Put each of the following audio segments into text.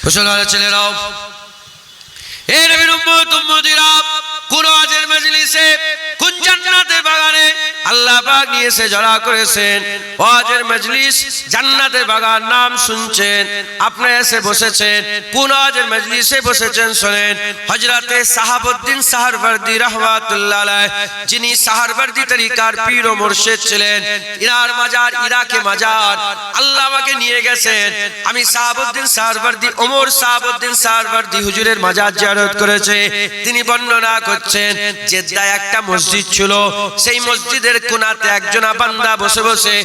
মুসলমানের ছেলেরাও, এ নবীর উম্মত উম্মতিরা, কোন ওয়াজের মজলিসে, কোন জান্নাতের বাগানে আল্লাহ পাক নিয়ে এসে জড়া করেছেন। ওয়াজের মজলিস, জান্নাতের বাগান নাম শুনছেন, আপনি এসে বসেছেন। কোন ওয়াজের মজলিসে বসেছেন শোনেন। হযরতে সাহাবউদ্দিন সাহারওয়ার্দী রাহমাতুল্লাহ আলাইহি, যিনি সাহারওয়ার্দী তরিকার পীর ও মুর্শিদ ছিলেন, ইনার মাজার ইরাকে মাজার আল্লাহ আমাকে নিয়ে গেছেন। আমি সাহাবউদ্দিন সাহারওয়ার্দী, ওমর সাহাবউদ্দিন সাহারওয়ার্দী হুজুরের মাজার জিয়ারত করেছে। তিনি বর্ণনা করছেন, জেদ্দায় একটা মসজিদ ছিল, সেই মসজিদের কোণাতে একজনা বান্দা বসে বসে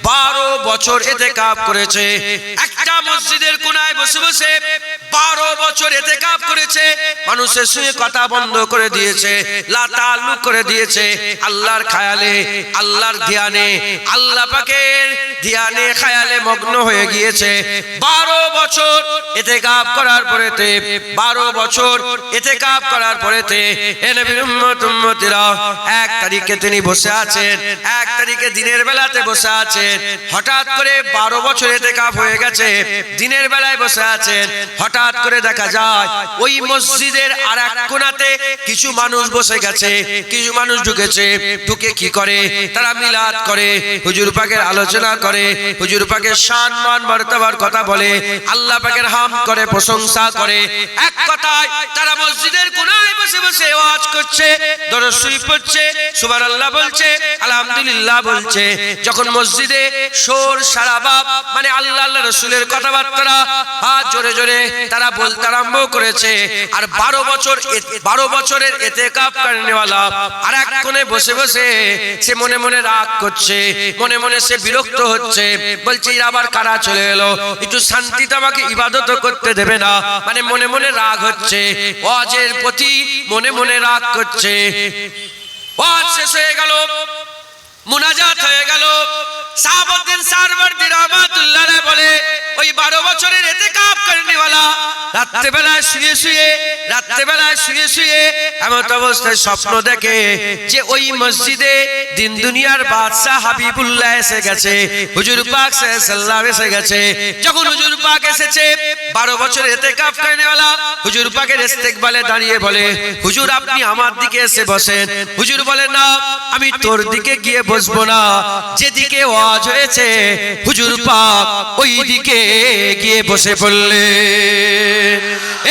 12 বছর ইতিকাফ করেছে। একটা মসজিদের কোণায় বসে বসে 12 বছর ইতিকাফ করেছে। মানুষের সঙ্গে কথা বন্ধ করে দিয়েছে, লা তাআল্লুক করে দিয়েছে। আল্লাহর খেয়ালে, আল্লাহর ধ্যানে, আল্লাহ পাকের ধ্যানে খেয়ালে মগ্ন হয়ে গিয়েছে। 12 বছর ইতিকাফ করার পরেতে, 12 বছর ইতিকাফ করার পরেতে, এ নবীর উম্মত উম্মতিরা, 1 তারিখে তিনি বসে আছেন, 1 তারিখে দিনের বেলাতে বসে আছেন। হঠাৎ করে 12 বছর ইতিকাফ হয়ে গেছে, দিনের বেলায় বসে আছেন। হঠাৎ করে দেখা যায় ওই মসজিদের আরেক কোণাতে কিছু মানুষ বসে গেছে, কিছু মানুষ ঢুকেছে। ঢুকে কি করে? তারা মিলাদ করে, হুজুর পাকের আলোচনা করে, হুজুর পাকের শান মান মর্তবার কথা বলে, আল্লাহ পাকের হাম করে, প্রশংসা করে। এক কথায় তারা মসজিদের কোণায় বসে বসে ওয়াজ করছে, দরুদ শরীফ পড়ছে, সুবহানাল্লাহ বলছে, আলহামদুলিল্লাহ বলছে। যখন মসজিদে শোর সারাবা, মানে আল্লাহ আল্লাহ রাসূলের কথাবার্তা জোরে জোরে তারা বলতে আরম্ভ করেছে। আর 12 বছরের ইতিকাফ করনেওয়ালা আর এক কোণে বসে বসে সে মনে মনে রাগ করছে, মনে মনে সে বিরক্ত হচ্ছে, বলছে এরা আবার কারা চলে এলো, একটু শান্তিতে আমাকে ইবাদত করতে দেবে না, মানে মনে মনে রাগ হচ্ছে। ওয়াজের প্রতি মনে মনে রাগ করছে। ওয়াজ শেষ হয়ে গেল, মুনাজাত হয়ে গেল। সাহাবউদ্দিন সাহারওয়ার্দী রাহমাতুল্লাহ আলাইহি বলে, ওই 12 বছরের ইতিকাফ করনেওয়ালা রাত্রিবেলায় শুয়ে শুয়ে এমন অবস্থায় স্বপ্ন দেখে যে ওই মসজিদে দিন দুনিয়ার বাদশা হাবিবুল্লাহ এসে গেছে, হুজুর পাক সাল্লাল্লাহু আলাইহি ওয়াসাল্লাম এসে গেছে। যখন হুজুর পাক এসেছে, 12 বছরের ইতিকাফ করনেওয়ালা হুজুর পাকের ইস্তেকবালে দাঁড়িয়ে বলে, হুজুর আপনি আমার দিকে এসে বসেন। হুজুর বলে, না, আমি তোর দিকে গিয়ে বসবো না, যেদিকে ওয়াজ হয়েছে হুজুর পাক ওই দিকে গিয়ে বসে পড়লেন।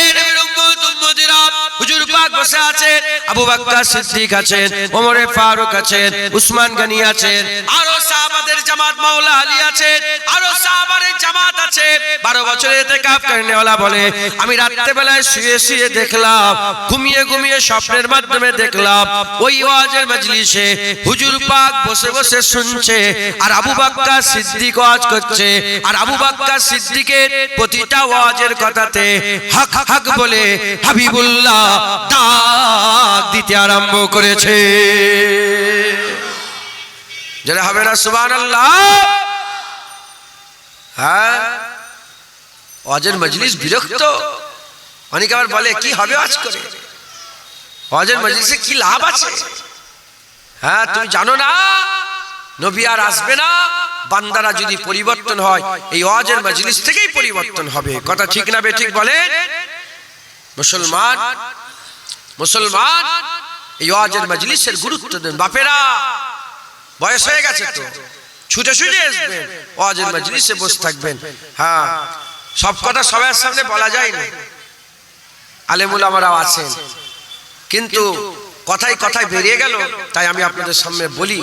এই নবীর উম্মত উম্মতিরা, হুজুর পাক বসে আছেন, আবু বকর সিদ্দিক আছেন, ওমর ফারুক আছেন, উসমান গনি আছেন, আরো সাহাবাদের জামাত মাওলা আলী আছেন, আরো সাহাবাদের জামাত আছে। 12 বছরের ইতিকাফ করনেওয়ালা বলে, আমি রাতে বেলায় শুয়ে শুয়ে দেখলাম, ঘুমিয়ে ঘুমিয়ে স্বপ্নের মাধ্যমে দেখলাম ওই ওয়াজের মজলিসে হুজুর পাক বসে বসে শুনছে, আর আবু বকর সিদ্দিক ওয়াজ করছে। আর আবু বকর সিদ্দিকের প্রতিটা ওয়াজের কথাতে হক হক বলে হাবিবুল্লাহ ডাক দিতে আরম্ভ করেছে। যারা হবে না সুবহানাল্লাহ। হ্যাঁ, ওয়াজের মজলিস বিরক্ত। অনেকে আবার বলে, কি হবে ওয়াজ করে, ওয়াজের মজলিসে কি লাভ আছে? হ্যাঁ, তুমি জানো না নবী আর আসবে না, বান্দারা যদি পরিবর্তন হয় এই ওয়াজের মজলিস থেকেই পরিবর্তন হবে। কথা ঠিক না বেঠিক বলেন? মুসলমান এই ওয়াজের মজলিসের গুরুত্ব দেন। বাপেরা, বয়স হয়ে গেছে তো, ছুটে ছুটে আসবেন, ওয়াজের মজলিসে বসে থাকবেন। হ্যাঁ, সব কথা সবার সামনে বলা যায় না, আলেমুল আমারাও আছেন, কিন্তু কথায় কথায় বেরিয়ে গেল, তাই আমি আপনাদের সামনে বলি,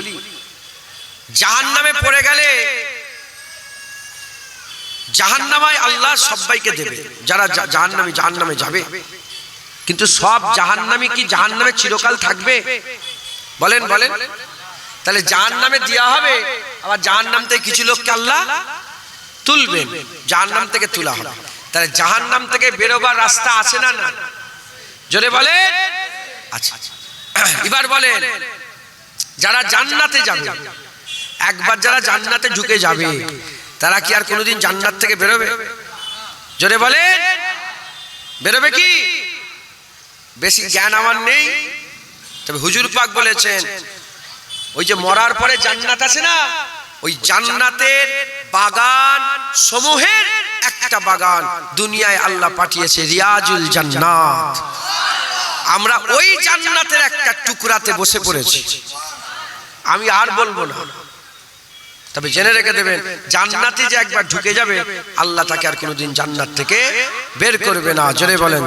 জাহান্নামে পড়ে গেলে জাহান্নামায় আল্লাহ সবাইকে দেবে। যারা জাহান্নামে যাবে, কিন্তু সব জাহান্নামী কি জাহান্নামে চিরকাল থাকবে? বলেন বলেন। তাহলে জাহান্নামে দেয়া হবে, আবার জাহান্নাম থেকে কিছু লোককে আল্লাহ তুলবেন, জাহান্নাম থেকে তোলা হবে। তাহলে জাহান্নাম থেকে বেরোবার রাস্তা আছে না? না, জোরে বলেন। আচ্ছা, এবার বলেন, যারা জান্নাতে যাবে, একবার যারা জান্নাতে ঢুকে যাবে, তারা কি আর কোনোদিন জান্নাত থেকে বেরোবে? জোরে বলেন, বেরোবে কি? বেশি জ্ঞান আমার নেই, তবে হুজুর পাক বলেছেন, ওই যে মরার পরে জান্নাত আছে না, ওই জান্নাতের বাগান সমূহের একটা বাগান দুনিয়ায় আল্লাহ পাঠিয়েছে, রিয়াজুল জান্নাত। আমরা ওই জান্নাতের একটা টুকরাতে বসে পড়েছি। আমি আর বলবো না, তবে জেনে রেখে দেবেন, জান্নাতে যে একবার ঢুকে যাবে আল্লাহ তাকে আর কোনোদিন জান্নাত থেকে বের করবে না। জোরে বলেন,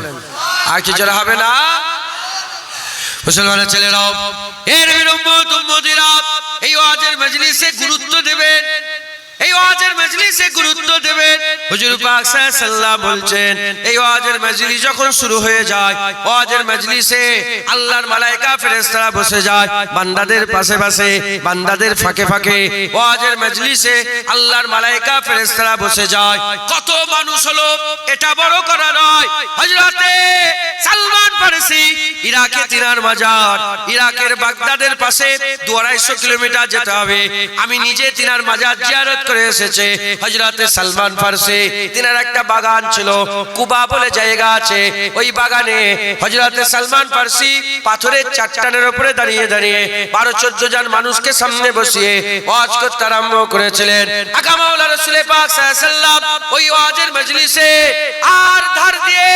আর কি জোরে হবে না? মুসলমানের ছেলেরাও, এর উম্মতিরা, এই ওয়াজের মজলিসে গুরুত্ব দেবেন, এই ওয়াজের মজলিসে গুরুত্ব দেবেন। হুজুর পাক সাল্লাল্লাহু আলাইহি ওয়াসাল্লাম বলছেন, এই ওয়াজের মজলিস যখন শুরু হয়ে যায়, ওয়াজের মজলিসে আল্লাহর মালায়েকা ফেরেশতারা বসে যায় বান্দাদের পাশে পাশে, বান্দাদের ফাঁকে ফাঁকে। ওয়াজের মজলিসে আল্লাহর মালায়েকা ফেরেশতারা বসে যায়। কত মানুষ হলো, এটা বড় করা নয়। হযরতে সালমান ফারসি, ইরাকে তিনার মাজার, ইরাকের বাগদাদের পাশে 250 কিলোমিটার যেতে হবে। আমি নিজে তিনার মাজার জিয়ারত করে এসেছে। হযরতে সালমান ফারসি, তিনার একটা বাগান ছিল, কুবা বলে জায়গা আছে। ওই বাগানে হযরতে সালমান ফারসি পাথরের চাট্টানের উপরে দাঁড়িয়ে দাঁড়িয়ে 12-14 জন মানুষকে সামনে বসিয়ে ওয়াজ করতে আরম্ভ করেছিলেন। আকা মাওলা রাসূল পাক সাল্লাল্লাহু আলাইহি ওয়াসাল্লাম ওই ওয়াজের মজলিসে আর ধার দিয়ে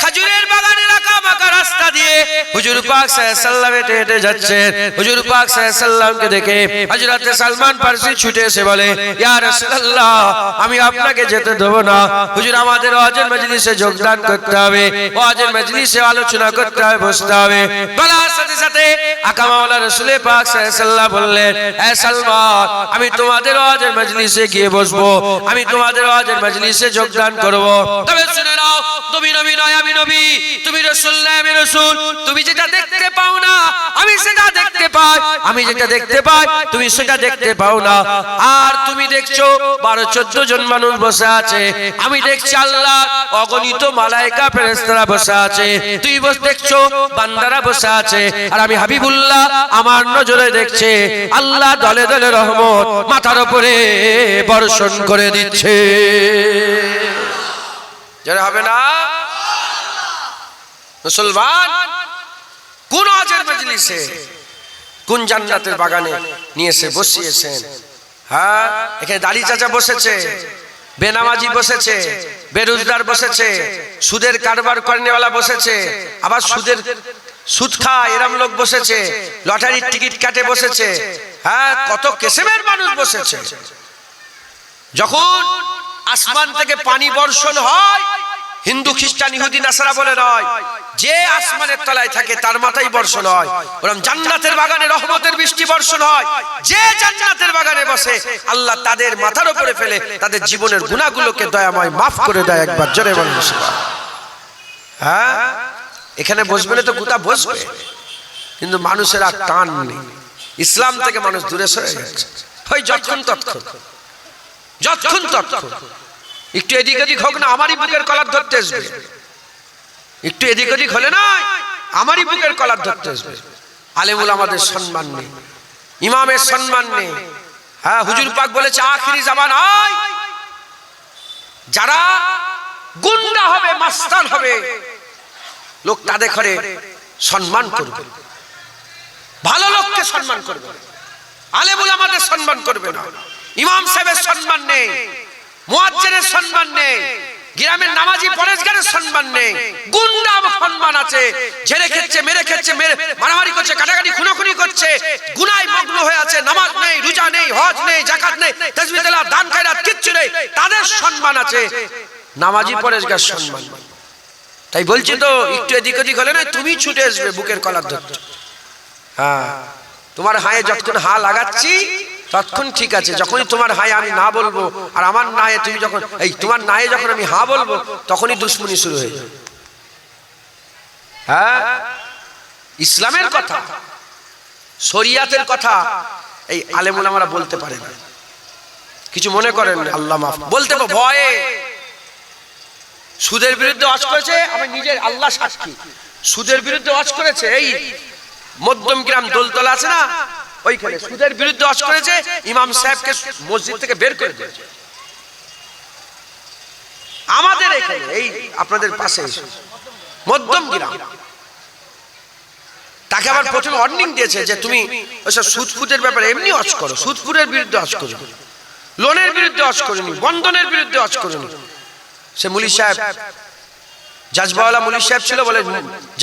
খেজুরের বাগানের আঁকাবাঁকা রাস্তা দিয়ে হুজুর পাক সাল্লাল্লাহু আলাইহি ওয়াসাল্লাম হেঁটে হেঁটে যাচ্ছেন। হুজুর পাক সাল্লাল্লাহু আলাইহি ওয়াসাল্লামকে দেখে হযরতে সালমান ফারসি ছুটে এসে বলে, ইয়া রাসূলুল্লাহ, আমি আপনাকে যেতে দেব না। হুজুর, আমাদের ওয়াজের মজলিসে যোগদান করতে হবে, ওয়াজের মজলিসে আলোচনা করতে হবে, বসতে হবে। বলার সাথে সাথে আকা মাওলা রাসূল পাক সাল্লাল্লাহু আলাইহি ওয়াসাল্লাম বললেন, এ সালমান, আমি তোমাদের ওয়াজের মজলিসে গিয়ে বসবো, আমি তোমাদের ওয়াজের মজলিসে যোগদান করব। তবে শুনে নাও, তুমি নবী নয়, আমি নবী, তুমি রাসূল নয়, আমি রাসূল। তুমি যেটা দেখতে পাও না আমি সেটা দেখতে পাই, আমি যেটা দেখতে পাই তুমি সেটা দেখতে পাও না। আর তুমি দেখছো 12-14 জন মানুষ বসে আছে, আমি দেখছি আল্লাহ অগণিত মালায়েকা ফেরেশতারা বসে আছে। তুই দেখছো বান্দারা বসে আছে, আর আমি হাবিবুল্লাহ আমার নজরে দেখছে আল্লাহ দলে দলে রহমত মাথার উপরে বর্ষণ করে দিচ্ছে। যারা হবে না মুসলমান, কোন ওয়াজের মজলিসে, কোন জান্নাতের বাগানে নিয়ে এসে বসিয়েছেন? হ্যাঁ, এখানে দাড়ি চাচা বসেছে, বেনামাজি বসেছে, বেরোজগার বসেছে, সুদের কারবার করেনেওয়ালা বসেছে, আবার সুদ খায় এরম লোক বসেছে, লটারির টিকিট কাটে বসেছে। হ্যাঁ, কত কিসমের মানুষ বসেছে। যখন আসমান থেকে পানি বর্ষণ হয়, হিন্দু খ্রিস্টান ইহুদি নাসারা বলে নয়, যে আসমানের তলায় থাকে তার মাথায় বর্ষণ হয়। ওরকম জান্নাতের বাগানে রহমতের বৃষ্টি বর্ষণ হয়। যে জান্নাতের বাগানে বসে আল্লাহ তাদের মাথার উপরে ফেলে তাদের জীবনের গুনাহগুলোকে দয়াময় মাফ করে দেয়। একবার জোরে বলেন সুবহানাল্লাহ। হ্যাঁ, এখানে বসবে না তো কোথা বসবে, কিন্তু মানুষের আর টান নেই। ইসলাম থেকে মানুষ দূরে সরে যাচ্ছে। হয় যতক্ষণ একটু এদিক ওদিক হোক না, আমারই বুকের কলার ধরতে আসবে। একটু এদিক ওদিক হলে না, আমারই বুকের কলার ধরতে আসবে। আলেমুল আমাদের সম্মান নেই, ইমামের সম্মান নেই। হ্যাঁ, হুজুর পাক বলেছে আখিরি জামানায় যারা গুন্ডা হবে, মাস্তান হবে, লোক তাদের ঘরে সম্মান করবে, ভালো লোককে সম্মান করবে। আলেমুল আমাদের সম্মান করবে না, ইমাম সাহেবের সম্মান নেই, মুয়াজ্জিনের সম্মান নেই, গ্রামের নামাজি পরেশগারের সম্মান নেই। গুন্ডা সম্মান আছে, ঝেড়ে খেচ্ছে, মেরে খেচ্ছে, মারামারি করছে, কাটাকাটি খুনোখুনি করছে, গুনায় মগ্ন হয়ে আছে, নামাজ নেই, রোজা নেই, হজ নেই, যাকাত নেই, তাসবিহ তেলাওয়াত, দান খয়রাত কিচ্ছু নেই, তাদের সম্মান আছে, নামাজি পরেশগার সম্মান। তাই বলছি তো, একটু এদিক ওদিক হলে না তুমি ছুটে আসবে বুকের কলার ধরতে। হ্যাঁ, তোমার হায়ে যতক্ষণ হা লাগাচ্ছি ততক্ষণ ঠিক আছে, যখনই তোমার হায়ে আমি না বলবো আর আমার নায়ে তুমি যখন, এই তোমার নায়ে যখন আমি হা বলবো তখনই দুশ্মনী শুরু হয়ে যাবে। হ্যাঁ, ইসলামের কথা, শরিয়াতের কথা এই আলেমুল আমরা বলতে পারে না, কিছু মনে করেন আল্লাহ মাফ, বলতে ভয়ে। সুদের বিরুদ্ধে ওয়াজ করেছে, আমি নিজের আল্লাহ সাক্ষী, সুদের বিরুদ্ধে ওয়াজ করেছে। এই মধ্যম গ্রাম দোলতলা আছে না, ওইখানে সুদের বিরুদ্ধে ওয়াজ করেছে, ইমাম সাহেবকে মসজিদ থেকে বের করে দিয়েছে। আমাদের এখানে এই আপনাদের পাশে মধ্যম গ্রাম, তাকে আবার প্রথমে ওয়ার্নিং দিয়েছে যে তুমি ওইসব সুদফুদের ব্যাপারে এমনি ওয়াজ করো, সুদফুদের বিরুদ্ধে ওয়াজ করো, লোনের বিরুদ্ধে ওয়াজ করোনি, বন্ধনের বিরুদ্ধে ওয়াজ করোনি, সে মুলি সাহেব জাজবাওয়ালা মুলি সাহেব ছিল, বলে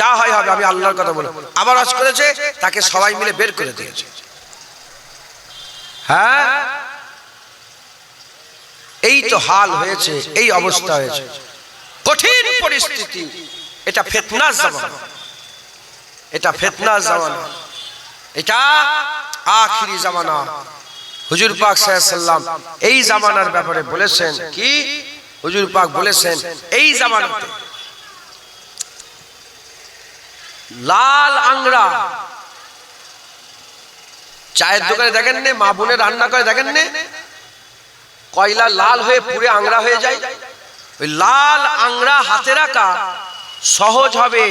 যা হয় হবে, আমি আল্লাহর কথা বলে। আবার হজ করেছে, তাকে সবাই মিলে বের করে দিয়েছে। হ্যাঁ, এই তো হাল হয়েছে, এই অবস্থা হয়েছে, কঠিন পরিস্থিতি। এটা ফিতনার জামানা, এটা ফিতনার জামানা, এটা আখিরি জামানা। হুজুর পাক সাল্লাল্লাহু আলাইহি ওয়াসাল্লাম এই জামানার ব্যাপারে বলেছেন কি? হুজুর পাক বলেছেন এই জামানাতে লাল আংরা, চায়ের দোকানে দেখেন নে, মা বোনে রান্না করে দেখেন নে, কয়লা লাল হয়ে পুড়ে আংরা হয়ে যায়। ওই লাল আংরা হাতে রাখা সহজ হবে,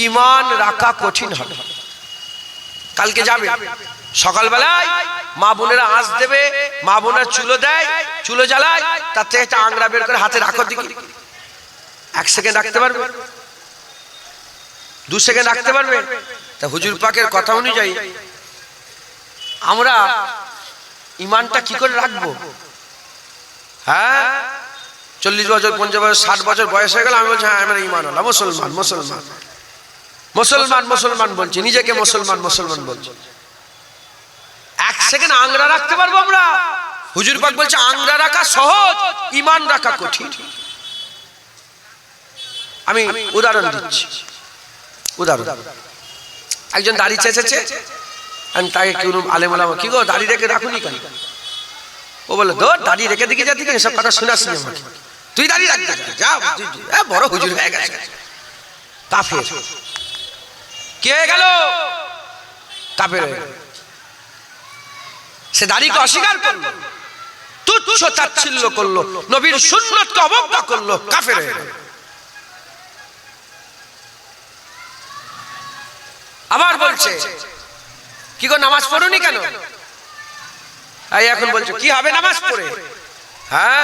ঈমান রাখা কঠিন হবে। কালকে যাবে সকালবেলায়, মা বোনেরা আঁচ দেবে, মা বোনেরা চুলো দেয়, চুলো জ্বালায়, তার থেকে একটা আংরা বের করে হাতে রাখো দেখি। 1 সেকেন্ড রাখতে পারবে? 2 সেকেন্ড রাখতে পারবে? তা হুজুর পাকের কথা অনুযায়ী আমরা ঈমানটা কি করে রাখবো? হ্যাঁ, 40 বছর 50 বছর 60 বছর বয়স হয়ে গেল, আমি বলছি হ্যাঁ আমার ঈমান হলো, মুসলমান মুসলমান মুসলমান মুসলমান বলছি, নিজেকে মুসলমান মুসলমান বলছি। 1 সেকেন্ড আংরা রাখতে পারবো আমরা? হুজুর পাক বলছে আংরা রাখা সহজ, ঈমান রাখা কঠিন। আমি উদাহরণ দিচ্ছি, উদাহরণ। একজন দাড়ি চেঁচেছে, আমি তাকে কেউ আলেম ওলামা, কি গো দাড়ি রেখে রাখুনি কেন? ও বলে ধর দাড়ি রেখে দিকে যা, দিকে সব কথা শোনাস নি আমাকে, তুই দাড়ি রাখতে যা, বড় হুজুর হয়ে গেছে। কাফের কে হয়ে গেল? কাফের হয়ে গেল। সে দাড়িকে অস্বীকার করলো, তুচ্ছ তাচ্ছিল্য করলো, নবীর সুন্নতকে অবজ্ঞা করলো, কাফের হয়ে গেল। আবার বলছে কি গো নামাজ পড়ুনি কেন? এখন বলছো কি হবে নামাজ পড়ে? হ্যাঁ,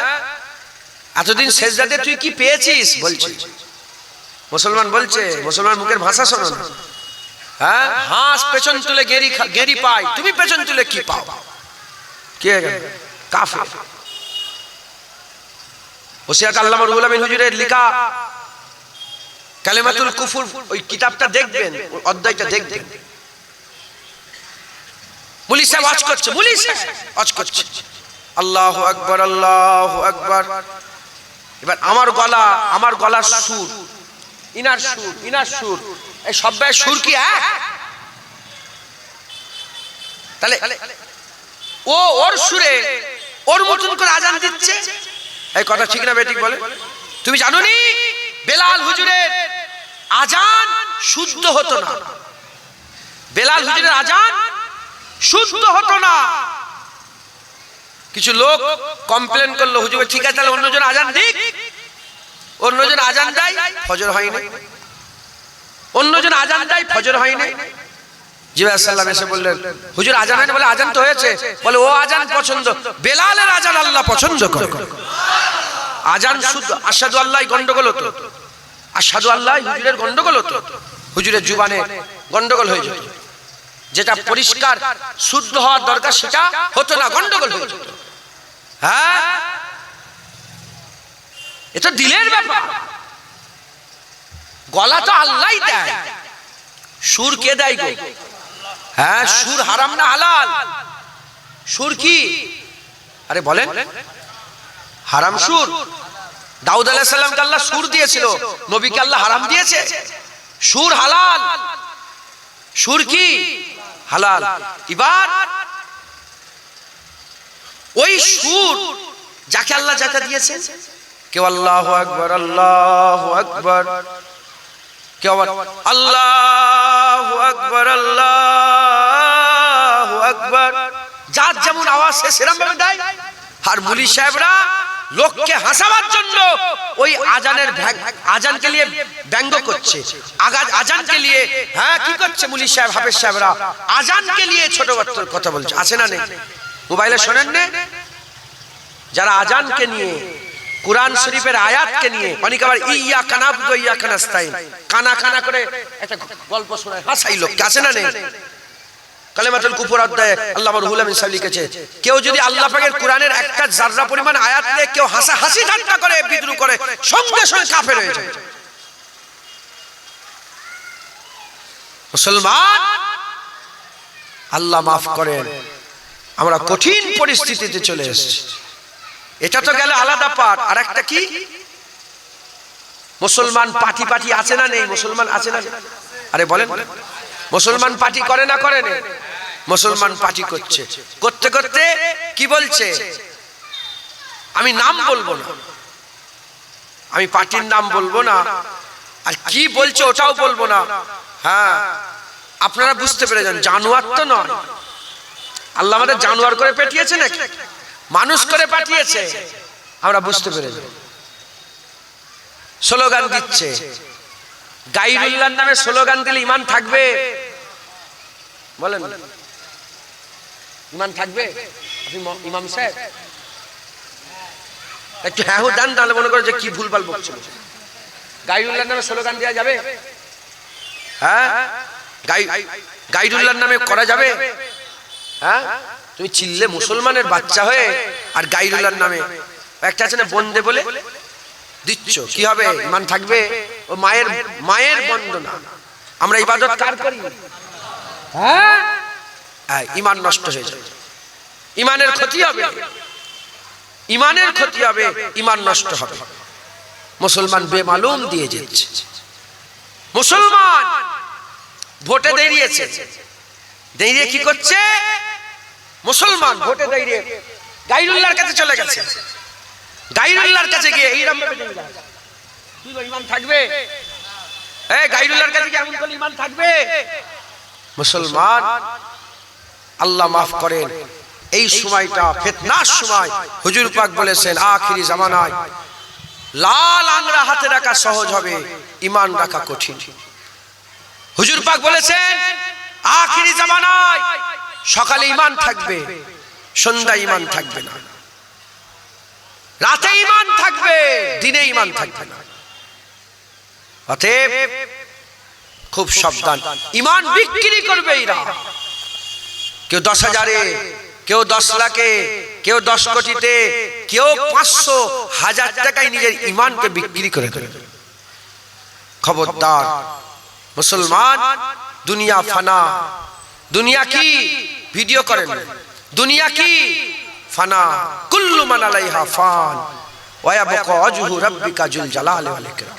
এতদিন সেজদাতে তুই কি পেয়েছিস বলছে। মুসলমান বলছে, মুসলমান মুখের ভাষা শোনো না। হ্যাঁ, হাঁস পেছন তুলে গেরি পায়, তুমি পেছন তুলে কি পাও? কে কাফের। ওসিয়াত আল্লামা রুহুল আমিন হুজুরের লেখা কালেমাতুল কুফর, ওই কিতাবটা দেখবেন, অধ্যায়টা দেখবেন। মুলি সাহেব ওয়াজ করছে, মুলি সাহেব ওয়াজ করছে, আল্লাহু আকবার আল্লাহু আকবার। এবার আমার গলার সুর, ইনার সুর, এই সবাই সুর কি এক? তাহলে ও ওর সুরে ওর মতন করে আজান দিচ্ছে, এই কথা ঠিক না বেঠিক বলে? তুমি জানো নি বেলাল হুজুরের আজান শুদ্ধ হতো না? বেলাল হুজুরের আজান শুদ্ধ হতো না। কিছু লোক কমপ্লেন করলো, হুজুর ঠিক আছে তাহলে অন্যজন আজান দিক। অন্যজন আজান দেয়, ফজর হয় না। অন্যজন আজান দেয়, ফজর হয় না। জিবরাইল সাল্লাম এসে বললেন হুজুর আজান হয় না? বলে আজান তো হয়েছে। বলে ও আজান পছন্দ, বেলালের আজান আল্লাহ পছন্দ করে। আজান শুদ্ধ, আশহাদু আল্লাহ গন্ডগোল হতো, আশহাদু আল্লাহ হুজুরের গন্ডগোল হতো, হুজুরের জুবানে গন্ডগোল হয়ে যেত। যেটা পরিষ্কার শুদ্ধ হওয়ার দরকার সেটা হতো না, গন্ডগোল হয়ে যেত। হ্যাঁ, এটা দিলের ব্যাপার। গলা তো আল্লাহই দেয়, সুর কে দেয় গো? হ্যাঁ, সুর হারাম না হালাল? সুর কি? আরে বলেন, হারাম সুর। দাউদ আলাইহিস সালামকে আল্লাহ সুর দিয়েছিল, নবীকে আল্লাহ হারাম দিয়েছে? সুর হালাল, সুর কি? হালাল। এবার ওই সুর যাকে আল্লাহ যাকে দিয়েছে, কেউ আল্লাহু আকবার আল্লাহু আকবার, কেউ আল্লাহু আকবার আল্লাহু আকবার, যার যেমন আওয়াজ সে সেরকম ভাবে দেয়। আর মুলি সাহেবরা লোককে হাসাবার জন্য ওই আজানকে নিয়ে ব্যঙ্গ করছে, আজানকে নিয়ে হ্যাঁ কি করছে মুলি সাহেব হাফেজ সাহেবরা, আজানকে নিয়ে ছোট বাচ্চার কথা বলছে। আছে না নেই? মোবাইলে শোনেন না? যারা আজানকে নিয়ে, কুরআন শরীফের আয়াতকে নিয়ে, অনেকে আবার ইয়াকা নাবুদু ওয়া ইয়াকা নাস্তাইন কানা কানা করে একটা গল্প শোনায়, হাসাই লোক। আছে না নেই? কালেমাতুল কুফর অধ্যায়ে আল্লামা রুহুল আমিন সাহেব লিখেছে, কেউ যদি আল্লাহ পাকের কোরআনের একটা জাররা পরিমাণ আয়াত নিয়ে কেউ হাসি ঠাট্টা করে, বিদ্রুপ করে, সঙ্গে সঙ্গে কাফের হয়ে যায়। মুসলমান, আল্লাহ মাফ করেন, আমরা কঠিন পরিস্থিতিতে চলে এসেছি। এটা তো গেল আলাদা পাঠ। আর একটা কি, মুসলমান পার্টি আছে না নেই? মুসলমান আছে না? আরে বলেন, মুসলমান পার্টি করে না করে না? মুসলমান পার্টি করছে, করতে করতে কি বলছে, আমি নাম বলবো না, আমি পার্টির নাম বলবো না, আর কি বলছে ওটাও বলবো না। হ্যাঁ, আপনারা বুঝতে পেরে যান, জানোয়ার তো নয়। আল্লাহ আমাদের জানোয়ার করে পাঠিয়েছে নাকি মানুষ করে পাঠিয়েছে? আমরা বুঝতে পেরে যাই। স্লোগান দিচ্ছে, গাইরুল্লাহর নামে স্লোগান দিলে ইমান থাকবে? বলেন, ইমান থাকবে? আপনি ইমাম সাহেব একটু হ্যাঁ দেন, তাহলে মনে করে যে কি ভুলভাল বলছে। গাইরুল্লাহর নামে স্লোগান দেওয়া যাবে? হ্যাঁ, গাইরুল্লাহর নামে করা যাবে? হ্যাঁ, তুমি চিল্লে মুসলমানের বাচ্চা হয়ে আর গাইরুল্লাহর নামে একটা আছে না বন্দে বলে দিচ্ছ, কি হবে? ইমান থাকবে? ও মায়ের বন্দনা। আমরা ইবাদত কার করি? হ্যাঁ, ইমান নষ্ট হয়ে যাবে, ইমানের ক্ষতি হবে, ইমানের ক্ষতি হবে, ইমান নষ্ট হবে। মুসলমান বেমালুম দিয়ে যাচ্ছে। মুসলমান ভোটে দাঁড়িয়েছে, দাঁড়িয়ে কি করছে? মুসলমান ভোটে দাঁড়িয়ে গাইরুল্লাহর কাছে চলে গেছে, গাইরুল্লাহর কাছে গিয়ে এইরকম ভাবে ইমান থাকবে? গাইরুল্লাহর কাছে গিয়ে এমন করে ইমান থাকবে? মুসলমান, আল্লাহ মাফ করেন, এই সময়টা ফিতনার সময়। হুজুর পাক বলেছেন আখিরি জামানায় লাল আংরা হাতে রাখা সহজ হবে, ইমান রাখা কঠিন। হুজুর পাক বলেছেন আখিরি জামানায় সকালে ইমান থাকবে, সন্ধ্যায় ইমান থাকবে না, রাতে ইমান থাকবে, দিনে ইমান থাকবে না। অতএব খুব সাবধান। ইমান বিক্রি করবে এরা, কেউ 10,000-এ, কেউ 10 লাখে, কেউ 10 কোটিতে, কেউ 500, 1000 টাকায় নিজের ইমানকে বিক্রি করে দেবে। খবরদার মুসলমান, দুনিয়া ফানা। দুনিয়া কি? ভিডিও করেন, দুনিয়া কি? ফানা। কুল্লু মান আলাইহা ফান ওয়া ইয়াবকা ওয়াজহু রাব্বিকা যুল জালালি ওয়াল ইকরাম।